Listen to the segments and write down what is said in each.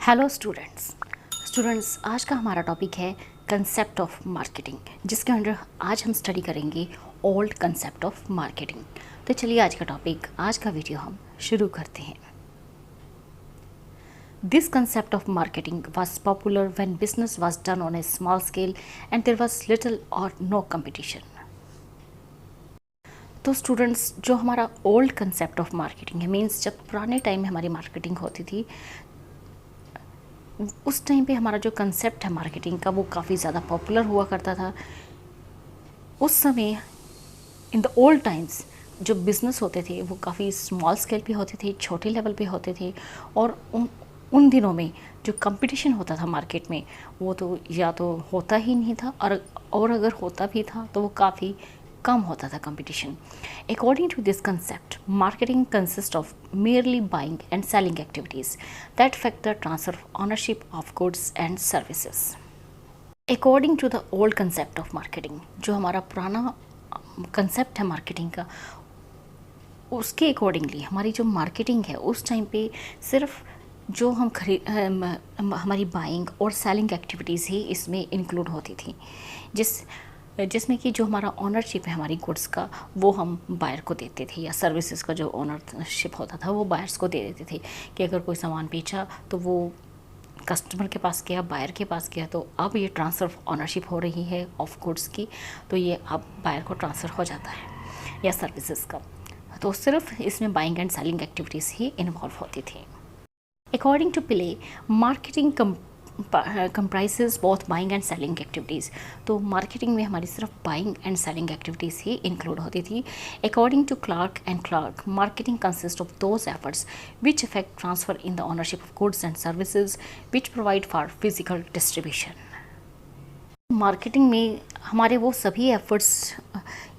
Hello students आज का हमारा टॉपिक है कंसेप्ट ऑफ मार्केटिंग, जिसके अंडर आज हम स्टडी करेंगे ओल्ड कंसेप्ट ऑफ मार्केटिंग। तो चलिए आज का वीडियो हम शुरू करते हैं। This concept of marketing was popular when business was done on a small scale and there was little or no competition। तो स्टूडेंट्स, जो हमारा ओल्ड कंसेप्ट ऑफ मार्केटिंग है, मीन्स जब पुराने टाइम में हमारी मार्केटिंग होती थी, उस टाइम पे हमारा जो कंसेप्ट है मार्केटिंग का वो काफ़ी ज़्यादा पॉपुलर हुआ करता था। उस समय इन द ओल्ड टाइम्स जो बिज़नेस होते थे वो काफ़ी स्मॉल स्केल पे होते थे, छोटे लेवल पे होते थे। और उन दिनों में जो कंपटीशन होता था मार्केट में वो तो या तो होता ही नहीं था, और अगर होता भी था तो वो काफ़ी कम होता था competition. According to this concept, marketing consists of merely buying and selling activities that affect the transfer of ownership of goods and services. According to the old concept of marketing, जो हमारा पुराना कंसेप्ट है marketing का, उसके accordingly हमारी जो marketing है उस टाइम पे सिर्फ जो हमारी बाइंग और सेलिंग एक्टिविटीज़ ही इसमें इंक्लूड होती थी, जिसमें कि जो हमारा ऑनरशिप है हमारी गुड्स का वो हम बायर को देते थे, या सर्विसेज का जो ऑनरशिप होता था वो बायर्स को दे देते थे। कि अगर कोई सामान बेचा तो वो कस्टमर के पास गया, बायर के पास गया, तो अब ये ट्रांसफ़र ऑफ ऑनरशिप हो रही है ऑफ गुड्स की, तो ये अब बायर को ट्रांसफ़र हो जाता है, या सर्विसेज का। तो सिर्फ इसमें बाइंग एंड सेलिंग एक्टिविटीज़ ही इन्वॉल्व होती थी। According to Pillai, marketing comprises both buying and selling activities। तो मार्केटिंग में हमारी सिर्फ बाइंग एंड सेलिंग एक्टिविटीज़ ही इंक्लूड होती थी। According to Clark, marketing consist of those efforts which affect transfer in the ownership of goods and services which provide for physical distribution. Marketing में हमारे वो सभी एफर्ट्स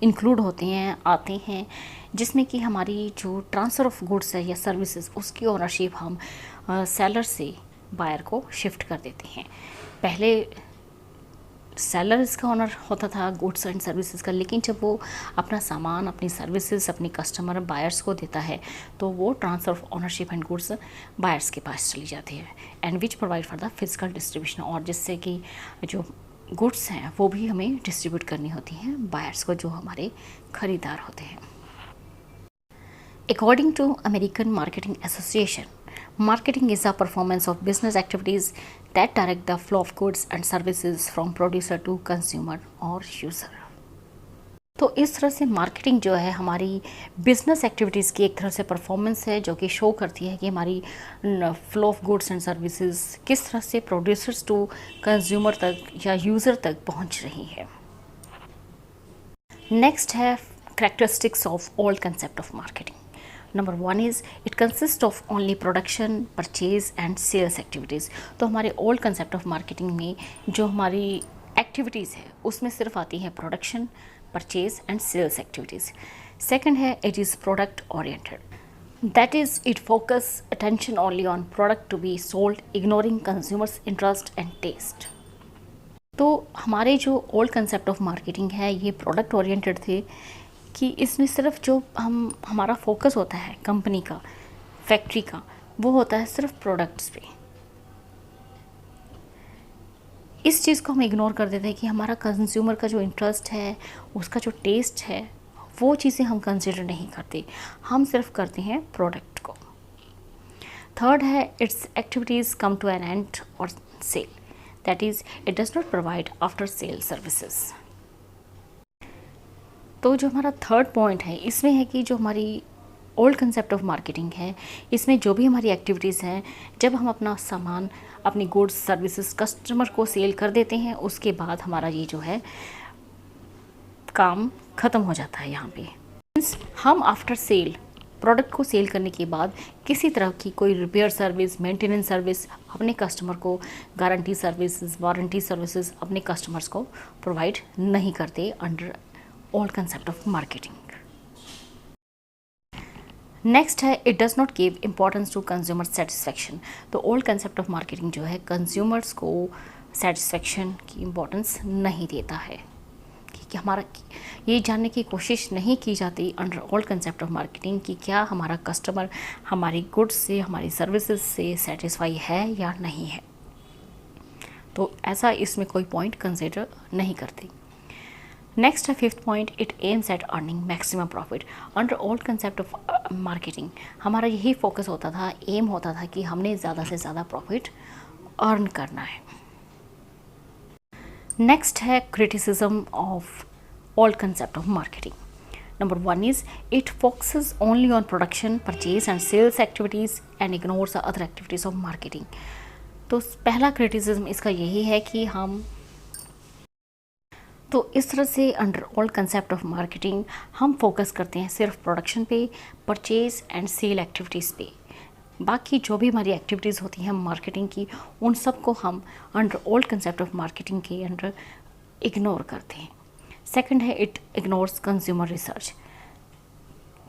इंक्लूड होते हैं, आते हैं, जिसमें कि हमारी जो ट्रांसफ़र ऑफ गुड्स है या सर्विसेज उसकी ओनरशिप हम सेलर से बायर को शिफ्ट कर देते हैं। पहले सेलर इसका ऑनर होता था गुड्स एंड सर्विसेज का, लेकिन जब वो अपना सामान, अपनी सर्विसेज अपने कस्टमर बायर्स को देता है तो वो transfer of ownership and goods buyers के पास चली जाती है, and which provide for the physical distribution. और जिससे कि जो गुड्स हैं वो भी हमें डिस्ट्रीब्यूट करनी होती हैं बायर्स को, जो हमारे ख़रीदार होते हैं। According to American marketing association, marketing is the performance of business activities that direct the flow of goods and services from producer to consumer or user। तो इस तरह से मार्केटिंग जो है हमारी बिजनेस एक्टिविटीज़ की एक तरह से परफॉर्मेंस है, जो कि शो करती है कि हमारी flow of goods and services किस तरह से प्रोड्यूसर्स टू कंज्यूमर तक या यूज़र तक पहुंच रही है। नेक्स्ट है characteristics of old concept of marketing. Number 1 is it consist of only production, purchase and sales activities. तो हमारे ओल्ड कंसेप्ट ऑफ मार्केटिंग में जो हमारी एक्टिविटीज़ है उसमें सिर्फ आती है production, purchase and sales activities. Second है it is product oriented, that is it focus attention only on product to be sold, ignoring consumers interest and taste. तो हमारे जो ओल्ड कंसेप्ट ऑफ मार्केटिंग है ये प्रोडक्ट ओरिएंटेड थे, कि इसमें सिर्फ जो हमारा फोकस होता है कंपनी का, फैक्ट्री का, वो होता है सिर्फ प्रोडक्ट्स पे। इस चीज़ को हम इग्नोर कर देते हैं कि हमारा कंज्यूमर का जो इंटरेस्ट है, उसका जो टेस्ट है, वो चीज़ें हम कंसिडर नहीं करते, हम सिर्फ करते हैं प्रोडक्ट को। थर्ड है its activities come to an end और sale, that is it does not provide after sale services. तो जो हमारा थर्ड पॉइंट है इसमें है कि जो हमारी ओल्ड कंसेप्ट ऑफ मार्केटिंग है, इसमें जो भी हमारी एक्टिविटीज़ हैं, जब हम अपना सामान, अपनी गुड्स सर्विसेज कस्टमर को सेल कर देते हैं, उसके बाद हमारा ये जो है काम ख़त्म हो जाता है। यहाँ पे मीन्स हम आफ्टर सेल प्रोडक्ट को सेल करने के बाद किसी तरह की कोई रिपेयर सर्विस, मेंटेनेंस सर्विस अपने कस्टमर को, गारंटी सर्विसेज, वारंटी सर्विसेज अपने कस्टमर्स को प्रोवाइड नहीं करते under old concept of marketing. Next है it does not give importance to consumer satisfaction. तो ओल्ड कंसेप्ट ऑफ मार्केटिंग जो है कंज्यूमर्स को सेटिस्फेक्शन की इम्पोर्टेंस नहीं देता है, कि कि हमारा ये जानने की कोशिश नहीं की जाती under old concept of marketing कि क्या हमारा कस्टमर हमारी गुड्स से, हमारी सर्विसेज से सेटिस्फाई है या नहीं है। तो ऐसा इसमें कोई पॉइंट कंसिडर नहीं करती। नेक्स्ट है fifth point, it aims at earning maximum profit. Under old concept of marketing हमारा यही फोकस होता था, एम होता था कि हमने ज़्यादा से ज़्यादा प्रॉफिट अर्न करना है। नेक्स्ट है criticism of old concept of marketing. Number 1 is it focuses only on production, purchase and sales activities and ignores the other activities of marketing। तो पहला क्रिटिसिज्म इसका यही है कि इस तरह से under old concept of marketing हम फोकस करते हैं सिर्फ प्रोडक्शन पे, परचेज एंड सेल एक्टिविटीज़ पे। बाकी जो भी हमारी एक्टिविटीज़ होती हैं मार्केटिंग की, उन सब को हम under old concept of marketing के अंडर इग्नोर करते हैं। सेकंड है इट इग्नोर्स कंज्यूमर रिसर्च।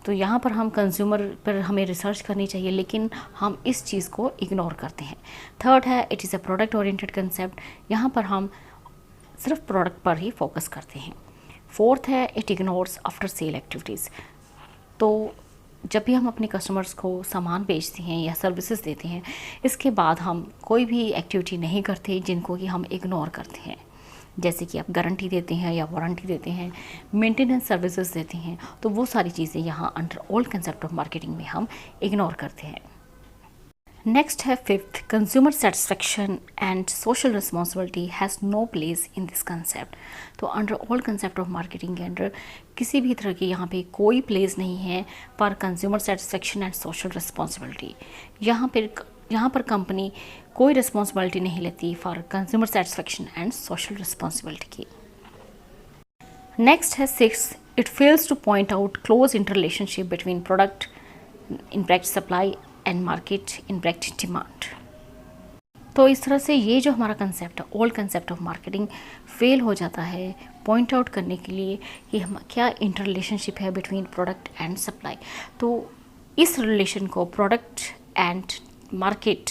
तो यहाँ पर हम कंज्यूमर पर हमें रिसर्च करनी चाहिए, लेकिन हम इस चीज़ को इग्नोर करते हैं। थर्ड है it is a product oriented concept. यहाँ पर हम सिर्फ प्रोडक्ट पर ही फोकस करते हैं। फोर्थ है it ignores after sale activities. तो जब भी हम अपने कस्टमर्स को सामान बेचते हैं या सर्विसेज देते हैं, इसके बाद हम कोई भी एक्टिविटी नहीं करते जिनको कि हम इग्नोर करते हैं। जैसे कि आप गारंटी देते हैं या वारंटी देते हैं, मेंटेनेंस सर्विसेज देते हैं, तो वो सारी चीज़ें यहाँ under old concept of marketing में हम इग्नोर करते हैं। नेक्स्ट है fifth, consumer satisfaction and social responsibility has no place in this concept. तो under old concept of marketing के अंडर किसी भी तरह की यहाँ पे कोई प्लेस नहीं है पर consumer satisfaction and social responsibility. यहाँ पर कंपनी कोई रिस्पॉन्सिबिलिटी नहीं लेती for consumer satisfaction and social responsibility की। नेक्स्ट है six, it fails two point out close interrelationship between product in practice supply and market in practice demand. तो इस तरह से ये जो हमारा कंसेप्ट है, old concept of marketing, fail हो जाता है पॉइंट आउट करने के लिए कि हम क्या इंटर रिलेशनशिप है बिटवीन प्रोडक्ट एंड सप्लाई। तो इस रिलेशन को प्रोडक्ट एंड मार्केट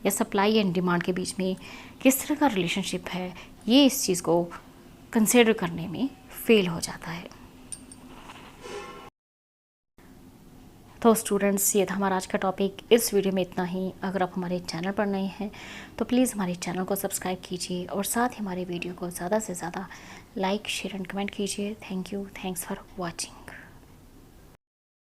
या सप्लाई एंड डिमांड के बीच में किस तरह का रिलेशनशिप है, ये इस चीज़ को कंसिडर करने में फेल हो जाता है। तो स्टूडेंट्स, ये था हमारा आज का टॉपिक। इस वीडियो में इतना ही। अगर आप हमारे चैनल पर नए हैं तो प्लीज़ हमारे चैनल को सब्सक्राइब कीजिए और साथ ही हमारे वीडियो को ज़्यादा से ज़्यादा लाइक, शेयर एंड कमेंट कीजिए। Thank you, thanks for watching.